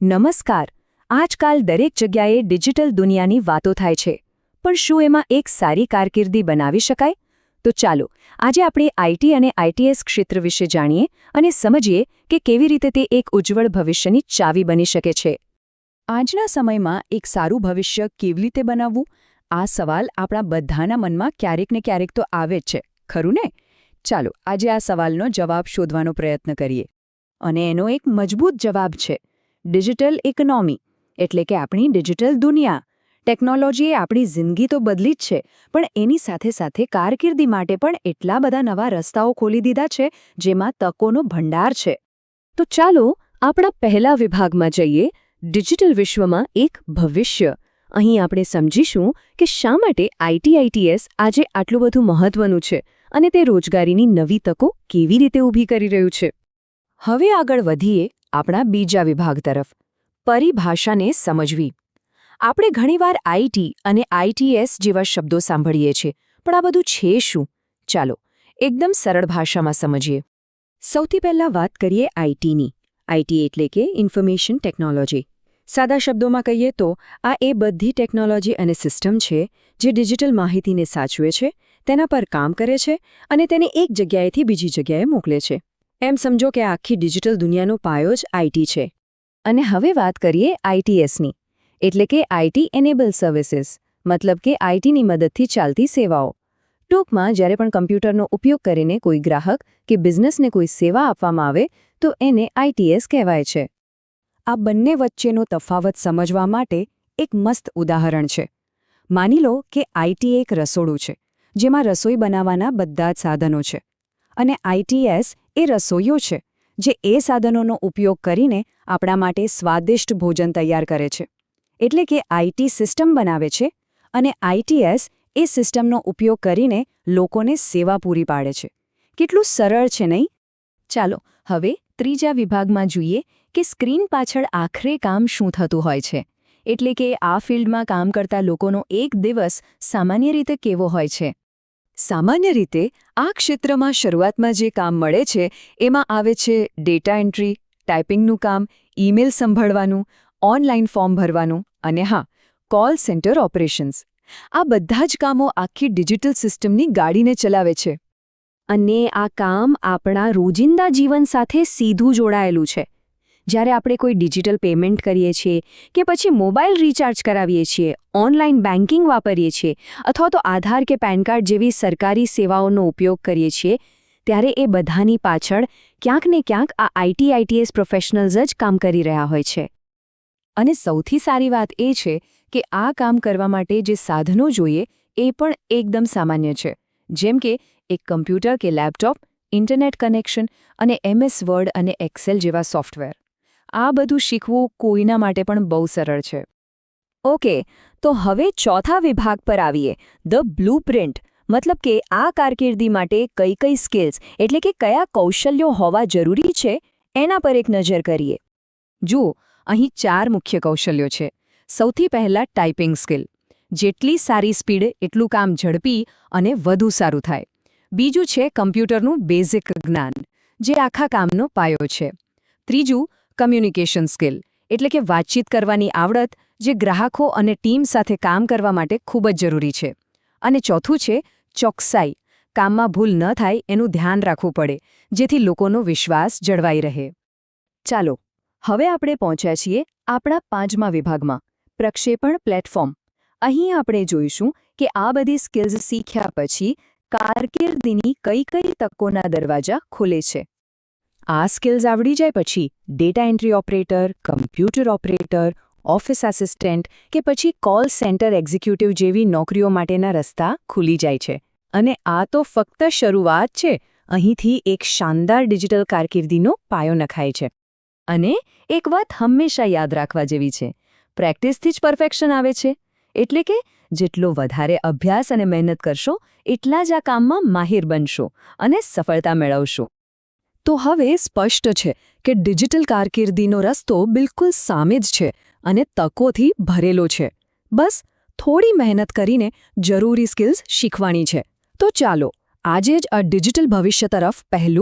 નમસ્કાર. આજકાલ દરેક જગ્યાએ ડિજિટલ દુનિયાની વાતો થાય છે, પણ શું એમાં એક સારી કારકિર્દી બનાવી શકાય? તો ચાલો આજે આપણે આઈટી અને આઈટીએસ ક્ષેત્ર વિશે જાણીએ અને સમજીએ કે કેવી રીતે તે એક ઉજ્જવળ ભવિષ્યની ચાવી બની શકે છે. આજના સમયમાં એક સારું ભવિષ્ય કેવી રીતે બનાવવું? આ સવાલ આપણા બધાના મનમાં ક્યારેક ને ક્યારેક તો આવે જ છે, ખરું ને? ચાલો આજે આ સવાલનો જવાબ શોધવાનો પ્રયત્ન કરીએ. અને એનો એક મજબૂત જવાબ છે ડિજિટલ ઇકોનોમી, એટલે કે આપણી ડિજિટલ દુનિયા. ટેકનોલોજીએ આપણી જિંદગી તો બદલી જ છે, પણ એની સાથે સાથે કારકિર્દી માટે પણ એટલા બધા નવા રસ્તાઓ ખોલી દીધા છે, જેમાં તકોનો ભંડાર છે. તો ચાલો આપણા પહેલા વિભાગમાં જઈએ, ડિજિટલ વિશ્વમાં એક ભવિષ્ય. અહીં આપણે સમજીશું કે શા માટે આઈટીએસ આજે આટલું બધું મહત્વનું છે અને તે રોજગારીની નવી તકો કેવી રીતે ઊભી કરી રહ્યું છે. હવે આગળ વધીએ આપણા બીજા વિભાગ તરફ, પરિભાષાને સમજવી. આપણે ઘણીવાર આઈટી અને આઈટીએસ જેવા શબ્દો સાંભળીએ છીએ, પણ આ બધું છે શું? ચાલો એકદમ સરળ ભાષામાં સમજીએ. સૌથી પહેલાં વાત કરીએ આઈટીની. આઈટી એટલે કે ઇન્ફોર્મેશન ટેકનોલોજી. સાદા શબ્દોમાં કહીએ તો આ એ બધી ટેકનોલોજી અને સિસ્ટમ છે જે ડિજિટલ માહિતીને સાચવે છે, તેના પર કામ કરે છે અને તેને એક જગ્યાએથી બીજી જગ્યાએ મોકલે છે. એમ સમજો કે આખી ડિજિટલ દુનિયાનો પાયો જ આઈટી છે. અને હવે વાત કરીએ આઈટીએસની, એટલે કે આઈટી એનેબલ સર્વિસીસ, મતલબ કે આઈટીની મદદથી ચાલતી સેવાઓ. ટૂંકમાં જ્યારે પણ કમ્પ્યુટરનો ઉપયોગ કરીને કોઈ ગ્રાહક કે બિઝનેસને કોઈ સેવા આપવામાં આવે તો એને આઈટીએસ કહેવાય છે. આ બંને વચ્ચેનો તફાવત સમજવા માટે એક મસ્ત ઉદાહરણ છે. માની લો કે આઈટી એક રસોડું છે, જેમાં રસોઈ બનાવવાના બધા જ સાધનો છે, અને આઈટીએસ એ રસોઈયો છે જે એ સાધનોનો ઉપયોગ કરીને આપણા માટે સ્વાદિષ્ટ ભોજન તૈયાર કરે છે. એટલે કે આઈટી સિસ્ટમ બનાવે છે અને આઈટીએસ એ સિસ્ટમનો ઉપયોગ કરીને લોકોને સેવા પૂરી પાડે છે. કેટલું સરળ છે નહીં? ચાલો હવે ત્રીજા વિભાગમાં જોઈએ કે સ્ક્રીન પાછળ આખરે કામ શું થતું હોય છે. એટલે કે આ ફિલ્ડમાં કામ કરતા લોકોનો એક દિવસ સામાન્ય રીતે કેવો હોય છે. સામાન્ય રીતે આ ક્ષેત્રમાં શરૂઆતમાં જે કામ મળે છે એમાં આવે છે ડેટા એન્ટ્રી, ટાઈપિંગનું કામ, ઈમેલ સંભાળવાનું, ઓનલાઈન ફોર્મ ભરવાનું અને હા, કોલ સેન્ટર ઓપરેશન્સ. આ બધા જ કામો આખી ડિજિટલ સિસ્ટમની ગાડીને ચલાવે છે. અને આ કામ આપણા રોજિંદા જીવન સાથે સીધું જોડાયેલું છે. જ્યારે આપણે કોઈ ડિજિટલ પેમેન્ટ કરીએ છીએ કે પછી મોબાઈલ રિચાર્જ કરાવીએ છીએ, ઓનલાઈન બેન્કિંગ વાપરીએ છીએ અથવા તો આધાર કે પેન કાર્ડ જેવી સરકારી સેવાઓનો ઉપયોગ કરીએ છીએ, ત્યારે એ બધાની પાછળ ક્યાંક ને ક્યાંક આ આઈટીએસ પ્રોફેશનલ્સ જ કામ કરી રહ્યા હોય છે. અને સૌથી સારી વાત એ છે કે આ કામ કરવા માટે જે સાધનો જોઈએ એ પણ એકદમ સામાન્ય છે, જેમ કે એક કમ્પ્યુટર કે લેપટોપ, ઇન્ટરનેટ કનેક્શન અને MS વર્ડ અને એક્સેલ જેવા સોફ્ટવેર. આ બધું શીખવું કોઈના માટે પણ બહુ સરળ છે. ઓકે, તો હવે ચોથા વિભાગ પર આવીએ, ધ બ્લુપ્રિન્ટ. મતલબ કે આ કારકિર્દી માટે કઈ કઈ સ્કિલ્સ એટલે કે કયા કૌશલ્યો હોવા જરૂરી છે એના પર એક નજર કરીએ. જુઓ, અહીં 4 મુખ્ય કૌશલ્યો છે. સૌથી પહેલાં ટાઈપિંગ સ્કિલ. જેટલી સારી સ્પીડ એટલું કામ ઝડપી અને વધુ સારું થાય. બીજું છે કમ્પ્યુટરનું બેઝિક જ્ઞાન, જે આખા કામનો પાયો છે. ત્રીજું કમ્યુનિકેશન સ્કિલ, એટલે કે વાતચીત કરવાની આવડત, જે ગ્રાહકો અને ટીમ સાથે કામ કરવા માટે ખૂબ જ જરૂરી છે. અને ચોથું છે ચોકસાઈ. કામમાં ભૂલ ન થાય એનું ધ્યાન રાખવું પડે, જેથી લોકોનો વિશ્વાસ જળવાઈ રહે. ચાલો હવે આપણે પહોંચ્યા છીએ આપણા 5મા વિભાગમાં, પ્રક્ષેપણ પ્લેટફોર્મ. અહીં આપણે જોઈશું કે આ બધી સ્કિલ્સ શીખ્યા પછી કારકિર્દીની કઈ કઈ તકોના દરવાજા ખુલે છે. આ સ્કિલ્સ આવડી જાય પછી data entry operator, computer operator, office assistant કે પછી કોલ સેન્ટર એક્ઝિક્યુટિવ જેવી નોકરીઓ માટેના રસ્તા ખુલી જાય છે. અને આ તો ફક્ત શરૂઆત છે. અહીંથી એક શાનદાર ડિજિટલ કારકિર્દીનો પાયો નખાય છે. અને એક વાત હંમેશા યાદ રાખવા જેવી છે, પ્રેક્ટિસથી જ પરફેક્શન આવે છે. એટલે કે જેટલો વધારે અભ્યાસ અને મહેનત કરશો એટલા જ આ કામમાં માહિર બનશો અને સફળતા મેળવશો. તો હવે સ્પષ્ટ છે કે ડિજિટલ કારકિર્દીનો રસ્તો બિલકુલ સામે જ છે અને તકોથી ભરેલો છે. બસ થોડી મહેનત કરીને જરૂરી સ્કિલ્સ શીખવાની છે. તો ચાલો આજે જ આ ડિજિટલ ભવિષ્ય તરફ પહેલું